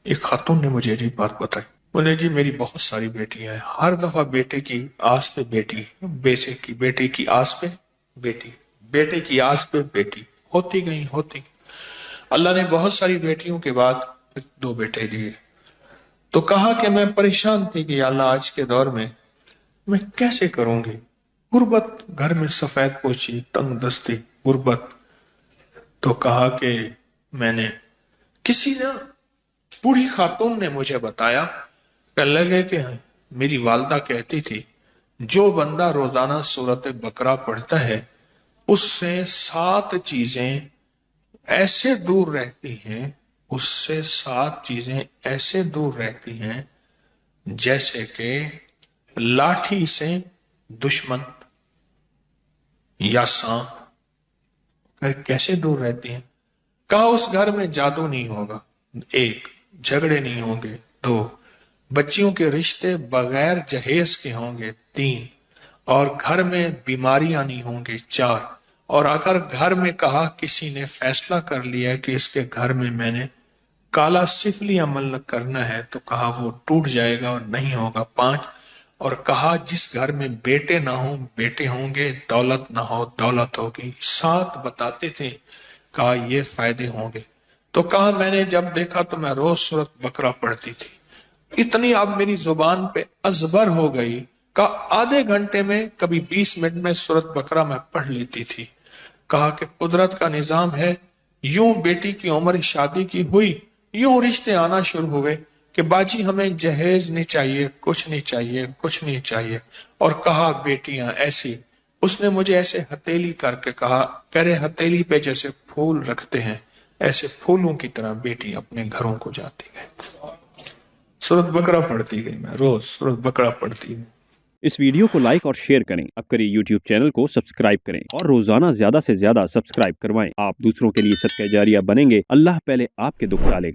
एक खातून ने मुझे ये बात बताई। बोले जी मेरी बहुत सारी बेटियां हैं, हर दफा बेटे की आस पे बेटी, बेटे की आस पे बेटी, बेटे की आस पे बेटी होती गई होती गई। अल्लाह ने बहुत सारी बेटियों के बाद फिर 2 बेटे दिए। तो कहा कि मैं परेशान थी कि अल्लाह आज के दौर में मैं कैसे करूंगी, गुर्बत घर में सफेद पोशी, तंग दस्ती, गुर्बत। तो कहा कि मैंने किसी ने, बूढ़ी खातून ने मुझे बताया, कहने लगे कि मेरी वालदा कहती थी जो बंदा रोजाना सूरत बकरा पढ़ता है उससे 7 चीजें ऐसे दूर रहती हैं, उससे 7 चीजें ऐसे दूर रहती हैं जैसे कि लाठी से दुश्मन या सांप। कैसे दूर रहती हैं? कहा उस घर में जादू नहीं होगा, 1, झगड़े नहीं होंगे, 2, बच्चियों के रिश्ते बगैर जहेज के होंगे, 3, और घर में बीमारियां नहीं होंगे, 4, और अगर घर में कहा किसी ने फैसला कर लिया कि इसके घर में मैंने काला सिफली अमल करना है तो कहा वो टूट जाएगा और नहीं होगा, 5, और कहा जिस घर में बेटे ना हो बेटे होंगे, दौलत ना हो दौलत होगी, 7 बताते थे। कहा ये फायदे होंगे। तो कहा मैंने जब देखा तो मैं रोज सूरत बकरा पढ़ती थी, इतनी अब मेरी जुबान पे अजबर हो गई का आधे घंटे में कभी 20 मिनट में सूरत बकरा मैं पढ़ लेती थी। कहा कि कुदरत का निजाम है, यूं बेटी की उम्र शादी की हुई, यूं रिश्ते आना शुरू हुए कि बाजी हमें जहेज नहीं चाहिए, कुछ नहीं चाहिए, कुछ नहीं चाहिए। और कहा बेटियां ऐसी, उसने मुझे ऐसे हथेली करके कहा, कह रहे हथेली पे जैसे फूल रखते हैं ऐसे फूलों की तरह बेटी अपने घरों को जाती गई। सूरत बकरा पढ़ती गई, मैं रोज सूरत बकरा पढ़ती गई। इस वीडियो को लाइक और शेयर करें। अब करिए YouTube चैनल को सब्सक्राइब करें और रोजाना ज्यादा से ज्यादा सब्सक्राइब करवाएं। आप दूसरों के लिए सदका जारिया बनेंगे। अल्लाह पहले आपके दुख टालेगा।